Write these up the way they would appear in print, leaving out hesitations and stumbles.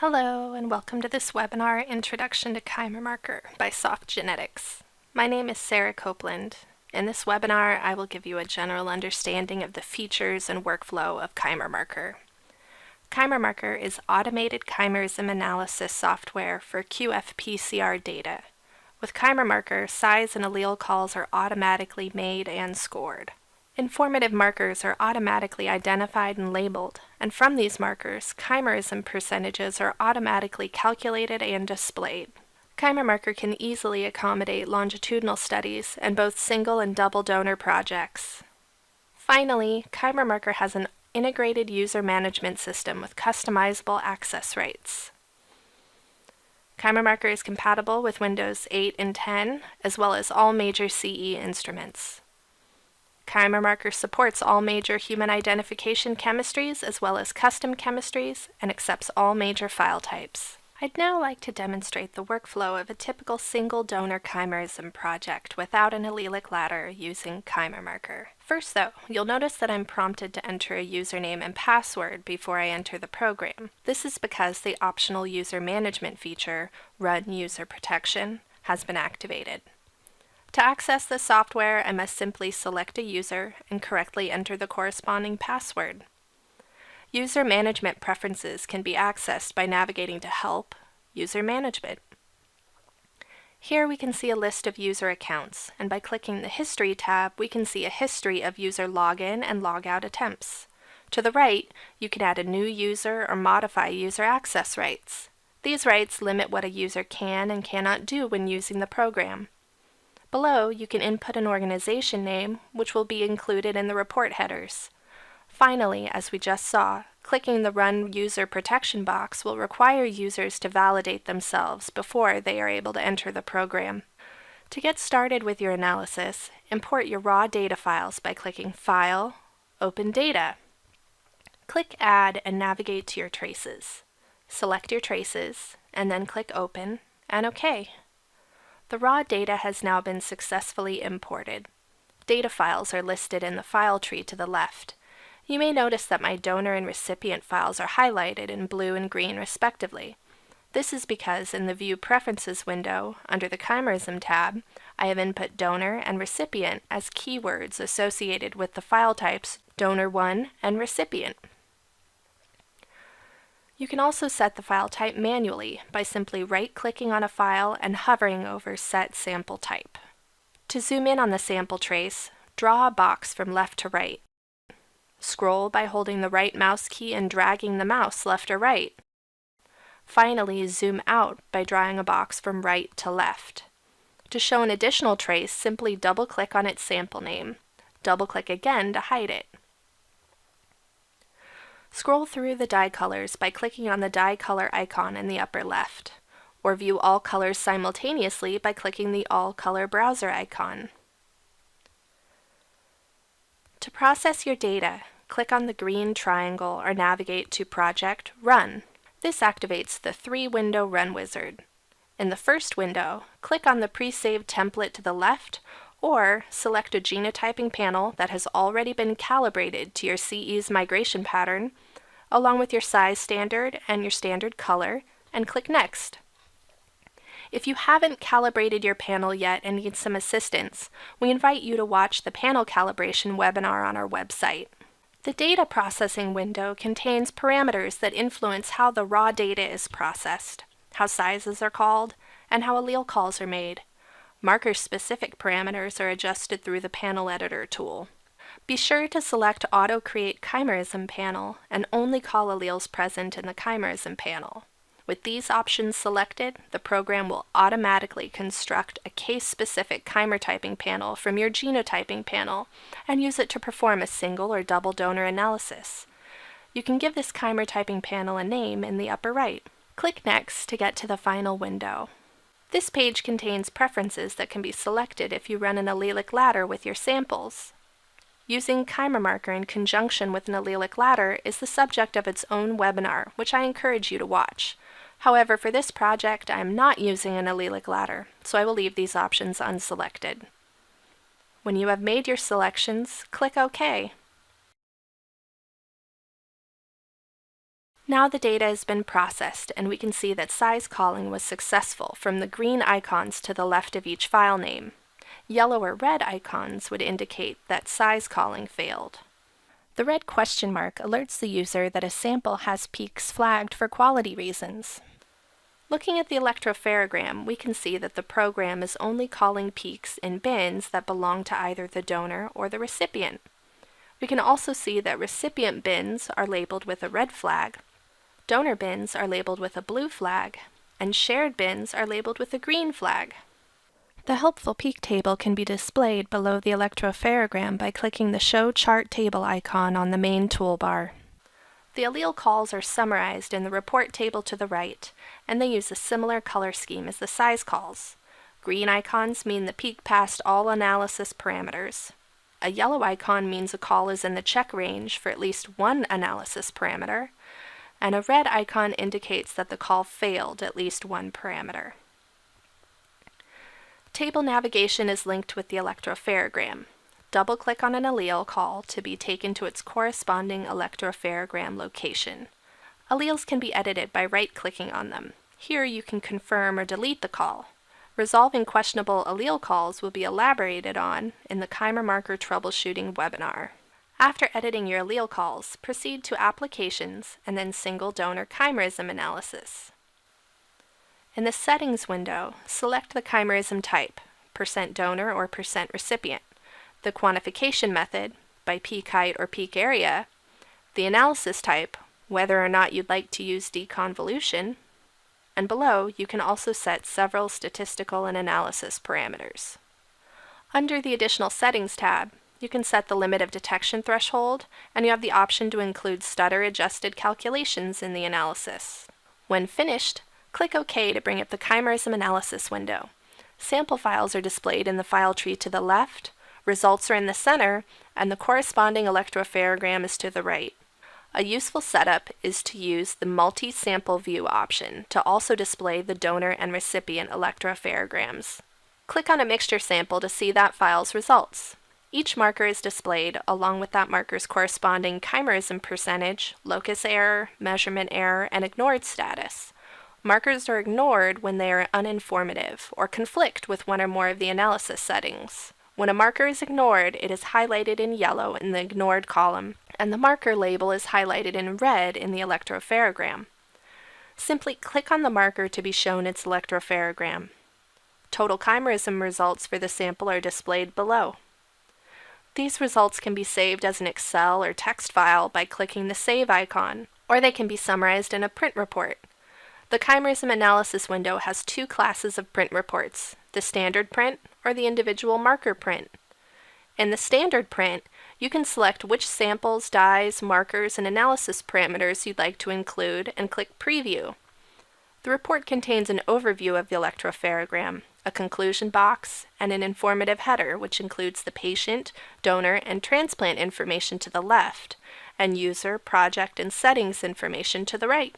Hello, and welcome to this webinar, Introduction to ChimerMarker by Soft Genetics. My name is Sarah Copeland. In this webinar, I will give you a general understanding of the features and workflow of ChimerMarker. ChimerMarker is automated chimerism analysis software for QF-PCR data. With ChimerMarker, size and allele calls are automatically made and scored. Informative markers are automatically identified and labeled, and from these markers, chimerism percentages are automatically calculated and displayed. ChimerMarker can easily accommodate longitudinal studies and both single and double donor projects. Finally, ChimerMarker has an integrated user management system with customizable access rights. ChimerMarker is compatible with Windows 8 and 10, as well as all major CE instruments. ChimerMarker supports all major human identification chemistries as well as custom chemistries and accepts all major file types. I'd now like to demonstrate the workflow of a typical single donor chimerism project without an allelic ladder using ChimerMarker. First though, you'll notice that I'm prompted to enter a username and password before I enter the program. This is because the optional user management feature, Run User Protection, has been activated. To access the software, I must simply select a user and correctly enter the corresponding password. User management preferences can be accessed by navigating to Help, User Management. Here we can see a list of user accounts, and by clicking the History tab, we can see a history of user login and logout attempts. To the right, you can add a new user or modify user access rights. These rights limit what a user can and cannot do when using the program. Below, you can input an organization name, which will be included in the report headers. Finally, as we just saw, clicking the Run User Protection box will require users to validate themselves before they are able to enter the program. To get started with your analysis, import your raw data files by clicking File, Open Data. Click Add and navigate to your traces. Select your traces, and then click Open, and OK. The raw data has now been successfully imported. Data files are listed in the file tree to the left. You may notice that my donor and recipient files are highlighted in blue and green respectively. This is because in the View Preferences window, under the Chimerism tab, I have input donor and recipient as keywords associated with the file types donor1 and recipient. You can also set the file type manually by simply right-clicking on a file and hovering over Set Sample Type. To zoom in on the sample trace, draw a box from left to right. Scroll by holding the right mouse key and dragging the mouse left or right. Finally, zoom out by drawing a box from right to left. To show an additional trace, simply double-click on its sample name. Double-click again to hide it. Scroll through the dye colors by clicking on the dye color icon in the upper left, or view all colors simultaneously by clicking the All Color Browser icon. To process your data, click on the green triangle or navigate to Project Run. This activates the three-window Run Wizard. In the first window, click on the pre-saved template to the left, or select a genotyping panel that has already been calibrated to your CE's migration pattern, along with your size standard and your standard color, and click Next. If you haven't calibrated your panel yet and need some assistance, we invite you to watch the panel calibration webinar on our website. The data processing window contains parameters that influence how the raw data is processed, how sizes are called, and how allele calls are made. Marker-specific parameters are adjusted through the Panel Editor tool. Be sure to select Auto Create Chimerism panel and only call alleles present in the chimerism panel. With these options selected, the program will automatically construct a case-specific chimer-typing panel from your genotyping panel and use it to perform a single or double donor analysis. You can give this chimer-typing panel a name in the upper right. Click Next to get to the final window. This page contains preferences that can be selected if you run an allelic ladder with your samples. Using ChimerMarker in conjunction with an allelic ladder is the subject of its own webinar, which I encourage you to watch. However, for this project, I am not using an allelic ladder, so I will leave these options unselected. When you have made your selections, click OK. Now the data has been processed, and we can see that size calling was successful from the green icons to the left of each file name. Yellow or red icons would indicate that size calling failed. The red question mark alerts the user that a sample has peaks flagged for quality reasons. Looking at the electropharogram, we can see that the program is only calling peaks in bins that belong to either the donor or the recipient. We can also see that recipient bins are labeled with a red flag, donor bins are labeled with a blue flag, and shared bins are labeled with a green flag. The helpful peak table can be displayed below the electropharogram by clicking the Show Chart Table icon on the main toolbar. The allele calls are summarized in the report table to the right, and they use a similar color scheme as the size calls. Green icons mean the peak passed all analysis parameters. A yellow icon means a call is in the check range for at least one analysis parameter, and a red icon indicates that the call failed at least one parameter. Table navigation is linked with the electropharogram. Double-click on an allele call to be taken to its corresponding electropharogram location. Alleles can be edited by right-clicking on them. Here you can confirm or delete the call. Resolving questionable allele calls will be elaborated on in the ChimerMarker Troubleshooting webinar. After editing your allele calls, proceed to Applications and then Single Donor Chimerism Analysis. In the Settings window, select the chimerism type, %donor or %recipient, the quantification method, by peak height or peak area, the analysis type, whether or not you'd like to use deconvolution, and below you can also set several statistical and analysis parameters. Under the Additional Settings tab, you can set the limit of detection threshold, and you have the option to include stutter-adjusted calculations in the analysis. When finished, click OK to bring up the chimerism analysis window. Sample files are displayed in the file tree to the left, results are in the center, and the corresponding electropharogram is to the right. A useful setup is to use the Multi-Sample View option to also display the donor and recipient electropharograms. Click on a mixture sample to see that file's results. Each marker is displayed along with that marker's corresponding chimerism percentage, locus error, measurement error, and ignored status. Markers are ignored when they are uninformative or conflict with one or more of the analysis settings. When a marker is ignored, it is highlighted in yellow in the ignored column, and the marker label is highlighted in red in the electropharogram. Simply click on the marker to be shown its electropharogram. Total chimerism results for the sample are displayed below. These results can be saved as an Excel or text file by clicking the Save icon, or they can be summarized in a print report. The chimerism analysis window has two classes of print reports, the standard print or the individual marker print. In the standard print, you can select which samples, dyes, markers, and analysis parameters you'd like to include and click Preview. The report contains an overview of the electropharogram, a conclusion box, and an informative header which includes the patient, donor, and transplant information to the left, and user, project, and settings information to the right.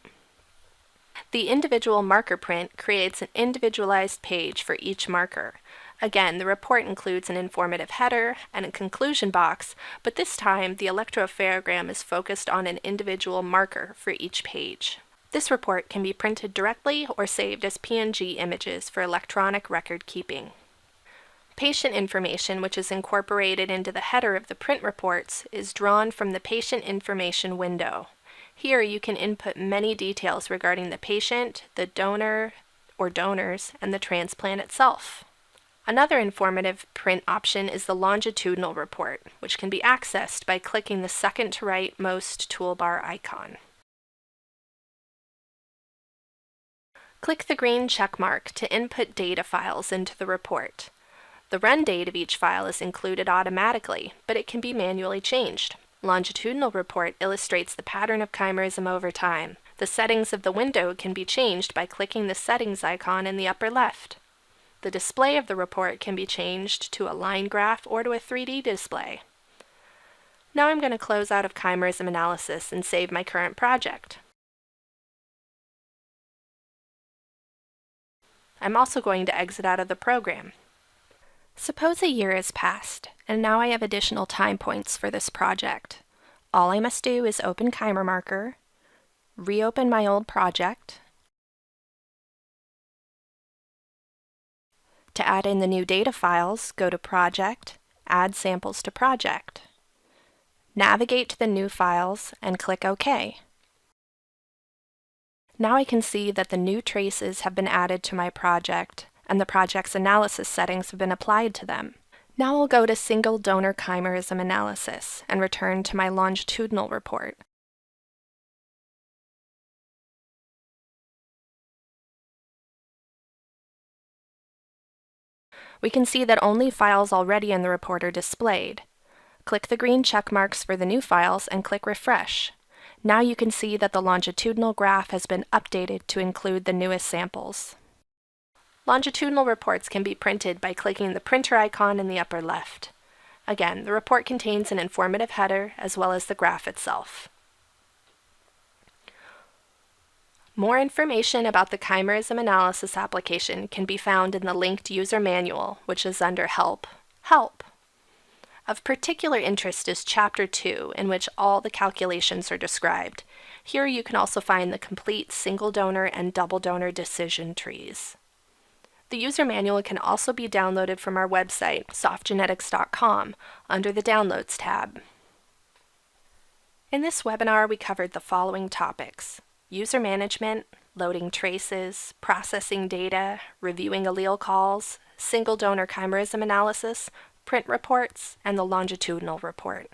The individual marker print creates an individualized page for each marker. Again, the report includes an informative header and a conclusion box, but this time the electropharogram is focused on an individual marker for each page. This report can be printed directly or saved as PNG images for electronic record keeping. Patient information, which is incorporated into the header of the print reports, is drawn from the Patient Information window. Here you can input many details regarding the patient, the donor or donors, and the transplant itself. Another informative print option is the longitudinal report, which can be accessed by clicking the second to rightmost toolbar icon. Click the green check mark to input data files into the report. The run date of each file is included automatically, but it can be manually changed. Longitudinal report illustrates the pattern of chimerism over time. The settings of the window can be changed by clicking the settings icon in the upper left. The display of the report can be changed to a line graph or to a 3D display. Now I'm going to close out of chimerism analysis and save my current project. I'm also going to exit out of the program. Suppose a year has passed, and now I have additional time points for this project. All I must do is open ChimerMarker, reopen my old project. To add in the new data files, go to Project, Add Samples to Project. Navigate to the new files and click OK. Now I can see that the new traces have been added to my project, and the project's analysis settings have been applied to them. Now I'll go to Single Donor Chimerism Analysis and return to my longitudinal report. We can see that only files already in the report are displayed. Click the green check marks for the new files and click Refresh. Now you can see that the longitudinal graph has been updated to include the newest samples. Longitudinal reports can be printed by clicking the printer icon in the upper left. Again, the report contains an informative header as well as the graph itself. More information about the chimerism analysis application can be found in the linked user manual, which is under Help. Of particular interest is Chapter 2, in which all the calculations are described. Here you can also find the complete single donor and double donor decision trees. The user manual can also be downloaded from our website, softgenetics.com, under the Downloads tab. In this webinar, we covered the following topics: user management, loading traces, processing data, reviewing allele calls, single donor chimerism analysis, print reports, and the longitudinal report.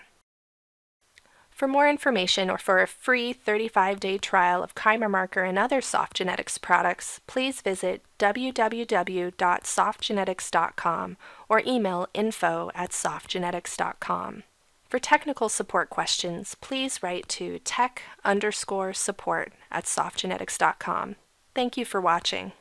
For more information or for a free 35-day trial of ChimerMarker and other SoftGenetics products, please visit www.softgenetics.com or email info@softgenetics.com. For technical support questions, please write to tech_support@softgenetics.com. Thank you for watching.